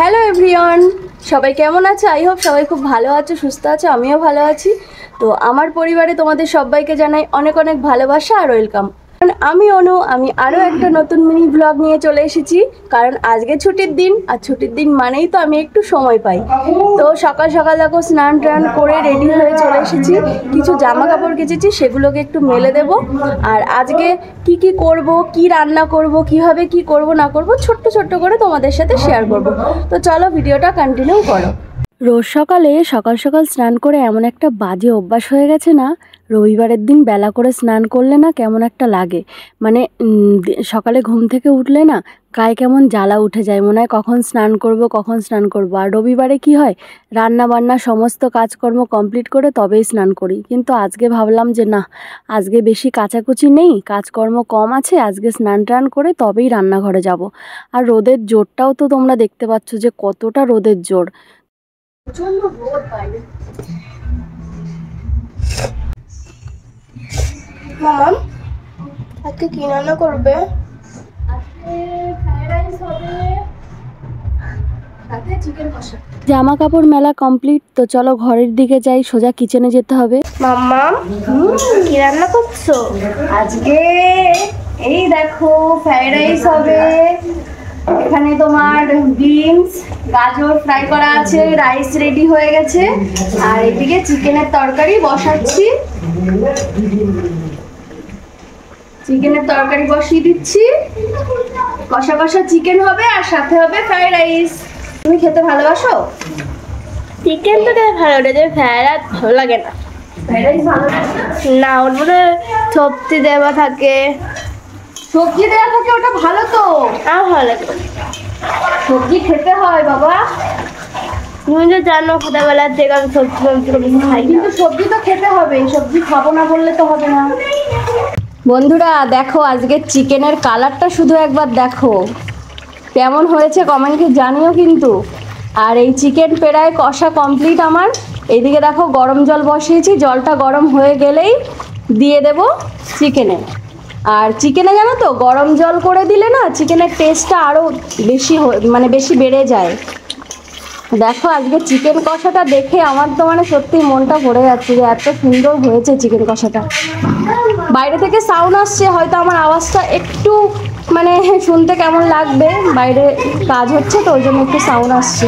Hello everyone, সবাই কেমন আছে? আই হোপ সবাই খুব ভালো আছে, সুস্থ আছে। আমিও ভালো আছি। তো আমার পরিবারে তোমাদের সবাইকে জানাই অনেক অনেক ভালোবাসা আর ওয়েলকাম। আমি অনু, আমি আরও একটা নতুন মিনি ব্লগ নিয়ে চলে এসেছি। কারণ আজকে ছুটির দিন, আর ছুটির দিন মানেই তো আমি একটু সময় পাই। তো সকাল সকাল দেখো স্নান টান করে রেডি হয়ে চলে এসেছি। কিছু জামা কাপড় কেচেছি, সেগুলোকে একটু মেলে দেব। আর আজকে কি কি করব, কি রান্না করব, কিভাবে কি করব না করব, ছোট্ট ছোট্ট করে তোমাদের সাথে শেয়ার করব। তো চলো ভিডিওটা কন্টিনিউ করো। রোজ সকালে সকাল সকাল স্নান করে এমন একটা বাজে অভ্যাস হয়ে গেছে না, রবিবারের দিন বেলা করে স্নান করলে না কেমন একটা লাগে। মানে সকালে ঘুম থেকে উঠলে না গায়ে কেমন জ্বালা উঠে যায়, মনে হয় কখন স্নান করব কখন স্নান করব। আর রবিবারে কি হয়, রান্না বান্না সমস্ত কাজকর্ম কমপ্লিট করে তবেই স্নান করি। কিন্তু আজকে ভাবলাম যে না, আজকে বেশি কাচাকুচি নেই, কাজকর্ম কম আছে, আজকে স্নান টান করে তবেই রান্নাঘরে যাব। আর রোদের জোরটাও তো তোমরা দেখতে পাচ্ছ যে কতটা রোদের জোর। প্রচন্ড রোদ বাইরে। মামাম আজকে কি রান্না করবে? আজকে ফ্রাইড রাইস হবে, সাথে চিকেন কষা। জামা কাপড় মেলা কমপ্লিট, তো চলো ঘরের দিকে যাই, সোজা কিচেনে যেতে হবে। মাম্মাম কি রান্না করছো? আজকে এই দেখো ফ্রাইড রাইস হবে, এখানে তোমার বিনস গাজর ফ্রাই করা আছে, রাইস রেডি হয়ে গেছে। আর এদিকে চিকেনের তরকারি বসাচ্ছি, চিকেনের তরকারি বসিয়ে দিচ্ছি। কষা কষা চিকেন হবে আর সাথে হবে ফ্রাইড রাইস। তুমি খেতে ভালোবাসো? চিকেন তো খেতে ভালো লাগে, ফ্রাইড রাইস ভালো লাগে না। ফ্রাইড রাইস ভালো লাগে না, ওর মধ্যে সবজি দেওয়া থাকে। সবজি দেওয়া থাকে, ওটা ভালো তো। আর ভালো লাগে না। সবজি খেতে হয় বাবা। তুমি তো জানো ছোটবেলার থেকে আমি সবজি বেশি খাই না। কিন্তু সবজি তো খেতে হবে, সবজি খাবো না বললে তো হবে না। বন্ধুরা দেখো, আজকে চিকেনের কালারটা শুধু একবার দেখো কেমন হয়েছে, কমেন্টে জানিও কিন্তু। আর এই চিকেন প্রায় কষা কমপ্লিট আমার। এইদিকে দেখো গরম জল বসিয়েছি, জলটা গরম হয়ে গেলেই দিয়ে দেব চিকেনে। আর চিকেনে জানো তো, গরম জল করে দিলে না চিকেনের টেস্টটা আরও বেশি মানে বেশি বেড়ে যায়। দেখো আজকে চিকেন কষাটা দেখে আমার তো মানে সত্যি মনটা ভরে যাচ্ছে যে এত সুন্দর হয়েছে চিকেন কষাটা। বাইরে থেকে সাউন্ড আসছে, হয়তো আমার আওয়াজটা একটু মানে শুনতে কেমন লাগবে, বাইরে কাজ হচ্ছে তো ওই জন্য একটু সাউন্ড আসছে।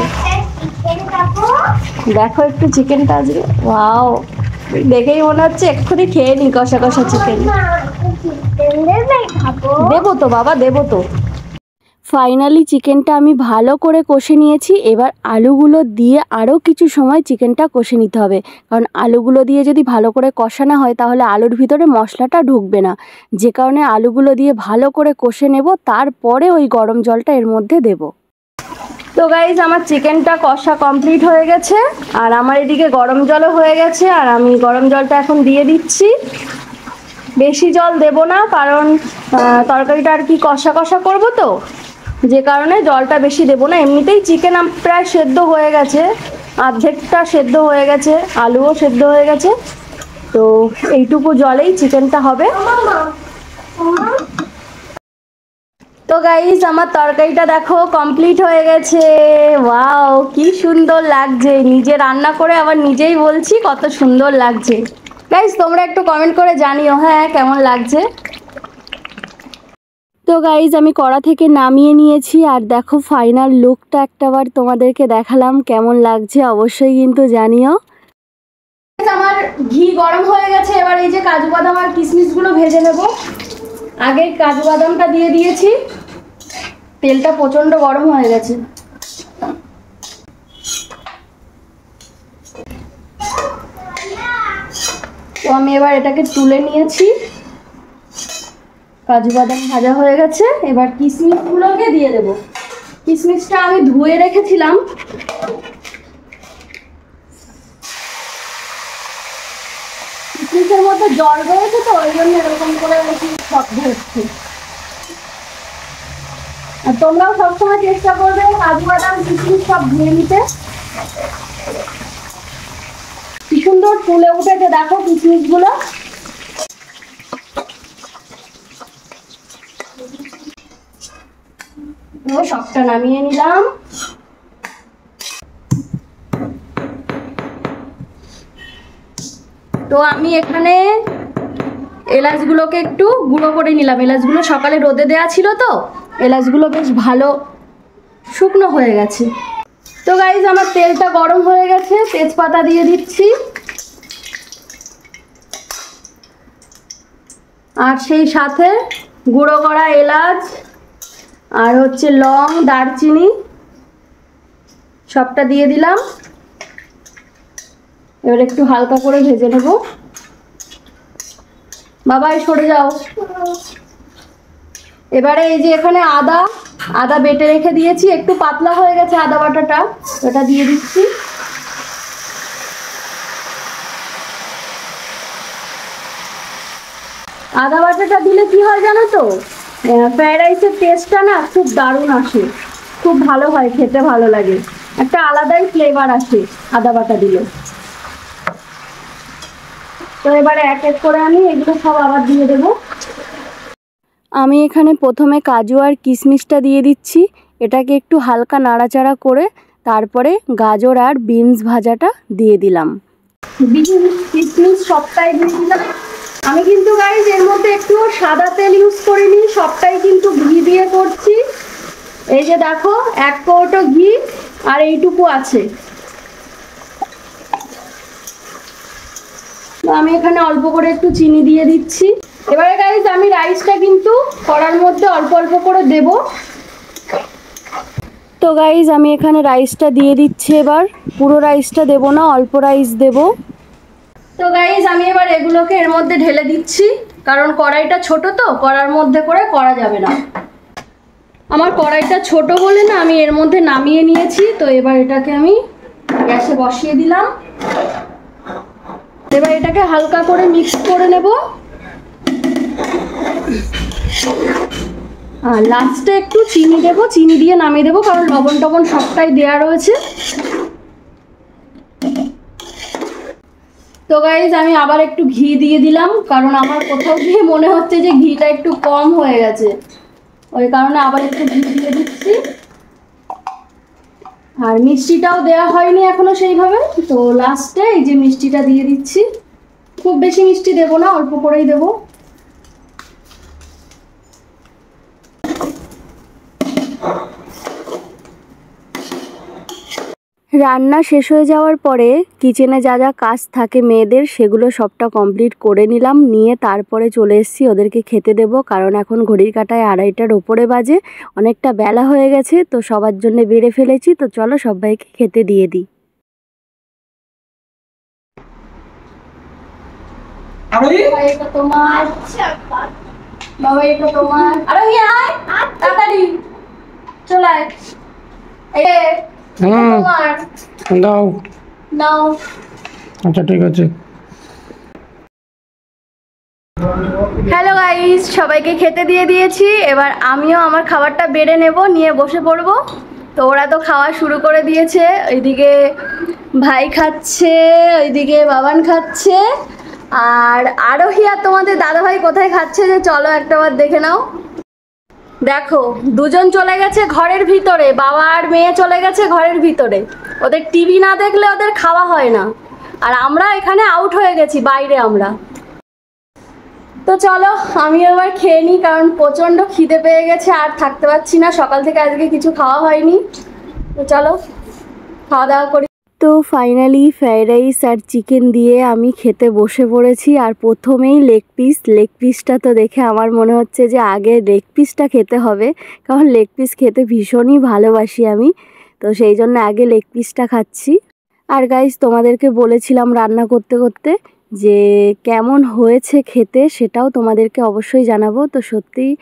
দেখো একটু চিকেনটা আজকে, ওয়াও, দেখেই মনে হচ্ছে এক্ষুনি খেয়ে নি কষা কষা চিকেন। দেবো তো বাবা, দেবো তো। ফাইনালি চিকেনটা আমি ভালো করে কষে নিয়েছি। এবার আলুগুলো দিয়ে আরও কিছু সময় চিকেনটা কষে নিতে হবে, কারণ আলুগুলো দিয়ে যদি ভালো করে কষানো হয় তাহলে আলুর ভিতরে মশলাটা ঢুকবে না। যে কারণে আলুগুলো দিয়ে ভালো করে কষে নেব, তারপরে ওই গরম জলটা এর মধ্যে দেব। তো গাইজ আমার চিকেনটা কষা কমপ্লিট হয়ে গেছে, আর আমার এদিকে গরম জলও হয়ে গেছে। আর আমি গরম জলটা এখন দিয়ে দিচ্ছি। বেশি জল দেব না, কারণ তরকারিটা আর কি কষা কষা করবো তো, যে কারণে জলটা বেশি দেবো না। এমনিতেই চিকেন প্রায় সেদ্ধ হয়ে গেছে, অর্ধেকটা সেদ্ধ হয়ে গেছে, আলুও সেদ্ধ হয়ে গেছে। তো এইটুকু জলেই চিকেনটা হবে। তো গাইস আমার তরকারিটা দেখো কমপ্লিট হয়ে গেছে। ওয়াও কি সুন্দর লাগছে, নিজে রান্না করে আবার নিজেই বলছি কত সুন্দর লাগছে। গাইস তোমরা একটু কমেন্ট করে জানিও হ্যাঁ কেমন লাগছে। তো গাইজ আমি কড়া থেকে নামিয়ে নিয়েছি, আর দেখো ফাইনাল লুকটা একটাবার তোমাদেরকে দেখালাম, কেমন লাগছে অবশ্যই কিন্তু জানিও। আমার ঘি গরম হয়ে গেছে, এবার এই যে কাজু বাদাম আর কিশমিশগুলো ভেজে নেব। আগে কাজু বাদামটা দিয়ে দিয়েছি, তেলটা প্রচণ্ড গরম হয়ে গেছে। তো আমি এবার এটাকে তুলে নিয়েছি, কাজু বাদাম ভাজা হয়ে গেছে। এবার কিশমিশগুলোকে দিয়ে দেব। কিশমিশটা আমি ধুয়ে রেখেছিলাম, কিশমিশের মধ্যে জল রয়েছে তো ওই জন্য এরকম করে শব্দ হচ্ছে। আর তোমরাও সবসময় চেষ্টা করবে কাজু বাদাম কিশমিশ সব ধুয়ে নিতে। কি সুন্দর ফুলে উঠেছে দেখো কিশমিশগুলো। সবটা নামিয়ে নিলাম। তো আমি এখানে এলাচগুলোকে একটু গুঁড়ো করে নিলাম। এলাচগুলো সকালে রোদে দেওয়া ছিল, তো এলাচগুলো বেশ ভালো শুকনো হয়ে গেছে। তো গাইজ আমার তেলটা গরম হয়ে গেছে, তেজপাতা দিয়ে দিচ্ছি। আর সেই সাথে গুঁড়ো করা এলাচ আর হচ্ছে লং, দারচিনি সবটা দিয়ে দিলাম। এবার একটু হালকা করে ভেজে নেব। বাবাই সরে যাও। এবারে এই যে এখানে আদা বেটে রেখে দিয়েছি, একটু পাতলা হয়ে গেছে আদা বাটাটা, ওটা দিয়ে দিচ্ছি। আদা বাটাটা দিলে কি হয় জানো তো, ফ্রাইড রাইসের টেস্টটা না খুব দারুণ আসে, খুব ভালো হয়, খেতে ভালো লাগে, একটা আলাদাই ফ্লেভার আসে আদা বাটা দিলে। তো এবারে এক এক করে আমি এগুলো সব আবার দিয়ে দেব। আমি এখানে প্রথমে কাজু আর কিশমিশটা দিয়ে দিচ্ছি। এটাকে একটু হালকা নাড়াচাড়া করে তারপরে গাজর আর বিনস ভাজাটা দিয়ে দিলাম। বিনস, কিশমিশ সবটাই দিয়ে দিলাম। আমি কিন্তু গাইজ এর মধ্যে একটু সাদা তেল ইউজ করিনি, সবটাই কিন্তু ঘি দিয়ে করছি। এই যে দেখো 1 কৌটো ঘি আর এইটুকু আছে। আমি এখানে অল্প করে একটু চিনি দিয়ে দিচ্ছি। এবারে গাইজ আমি রাইসটা কিন্তু কড়ার মধ্যে অল্প অল্প করে দেব। তো গাইজ আমি এখানে রাইসটা দিয়ে দিচ্ছি। এবার পুরো রাইসটা দেব না, অল্প রাইস দেব। তো গাইজ আমি এবার এগুলোকে এর মধ্যে ঢেলে দিচ্ছি, কারণ কড়াইটা ছোট, তো কড়ার মধ্যে করে করা যাবে না। আমার কড়াইটা ছোট বলে না আমি এর মধ্যে নামিয়ে নিয়েছি। তো এবার এটাকে আমি গ্যাসে বসিয়ে দিলাম। এবার এটাকে হালকা করে মিক্স করে নেব। আর লাস্টে একটু চিনি দেবো, চিনি দিয়ে নামিয়ে দেবো, কারণ লবণ টবণ সবটাই দেওয়া রয়েছে। তো গাইজ আমি আবার একটু ঘি দিয়ে দিলাম, কারণ আমার কোথাও গিয়ে মনে হচ্ছে যে ঘিটা একটু কম হয়ে গেছে, ওই কারণে আবার একটু ঘি দিয়ে দিচ্ছি। আর মিষ্টিটাও দেওয়া হয়নি এখনো সেইভাবে, তো লাস্টে এই যে মিষ্টিটা দিয়ে দিচ্ছি। খুব বেশি মিষ্টি দেবো না, অল্প করেই দেবো। রান্না শেষ হয়ে যাওয়ার পরে কিচেনে যা যা কাজ থাকে মেয়েদের, সেগুলো সবটা কমপ্লিট করে নিলাম। নিয়ে তারপরে চলে এসেছি ওদেরকে খেতে দেব, কারণ এখন ঘড়ির কাঁটায় 2:30টার ওপরে বাজে, অনেকটা বেলা হয়ে গেছে। তো সবার জন্য বেড়ে ফেলেছি, তো চলো সবাইকে খেতে দিয়ে দিই। এটা তোমার, বাবা এটা তোমার। আরে আয় তাড়াতাড়ি চলে আয়। দাও। নাও। আচ্ছা ঠিক আছে। হ্যালো গাইস, সবাইকে খেতে দিয়ে দিয়েছি। এবার আমিও আমার খাবারটা বেড়ে নেব, নিয়ে বসে পড়বো। তো ওরা তো খাওয়া শুরু করে দিয়েছে। ওইদিকে ভাই খাচ্ছে, ওইদিকে বাবান খাচ্ছে, আর আরোহী আর তোমাদের দাদাভাই কোথায় খাচ্ছে যে চলো একটাবার দেখে নাও। দেখো দুজন চলে গেছে ঘরের ভিতরে, বাবা আর মেয়ে চলে গেছে ঘরের ভিতরে। ওদের টিভি না দেখলে ওদের খাওয়া হয় না। আর আমরা এখানে আউট হয়ে গেছি বাইরে আমরা। তো চলো আমি এবার খেয়ে নিই, কারণ প্রচণ্ড খিদে পেয়ে গেছে, আর থাকতে পারছি না। সকাল থেকে আজকে কিছু খাওয়া হয়নি। তো চলো খাওয়া দাওয়া করি। তো ফাইনালি ফ্রাইড রাইস আর চিকেন দিয়ে আমি খেতে বসে পড়েছি। আর প্রথমেই লেগ পিসটা তো দেখে আমার মনে হচ্ছে যে আগে লেগ পিসটা খেতে হবে, কারণ লেগ পিস খেতে ভীষণই ভালোবাসি আমি। তো সেই জন্য আগে লেগ পিসটা খাচ্ছি। আর গাইস তোমাদেরকে বলেছিলাম রান্না করতে করতে যে কেমন হয়েছে খেতে, সেটাও তোমাদেরকে অবশ্যই জানাবো। তো সত্যিই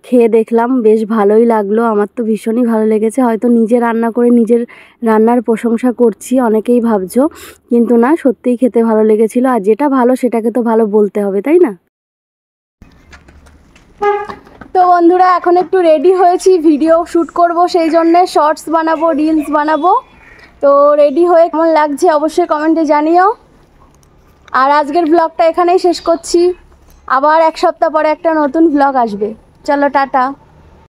খেয়ে দেখলাম, বেশ ভালোই লাগলো। আমার তো ভীষণই ভালো লেগেছে। হয়তো নিজে রান্না করে নিজের রান্নার প্রশংসা করছি অনেকেই ভাবছো, কিন্তু না, সত্যিই খেতে ভালো লেগেছিলো। আর যেটা ভালো সেটাকে তো ভালো বলতে হবে, তাই না? তো বন্ধুরা এখন একটু রেডি হয়েছি, ভিডিও শ্যুট করব, সেই জন্যে শর্টস বানাবো, রিলস বানাবো। তো রেডি হয়ে কেমন লাগছে অবশ্যই কমেন্টে জানিও। আর আজকের ব্লগটা এখানেই শেষ করছি। আবার 1 সপ্তাহ পরে একটা নতুন ব্লগ আসবে। চলো টাটা।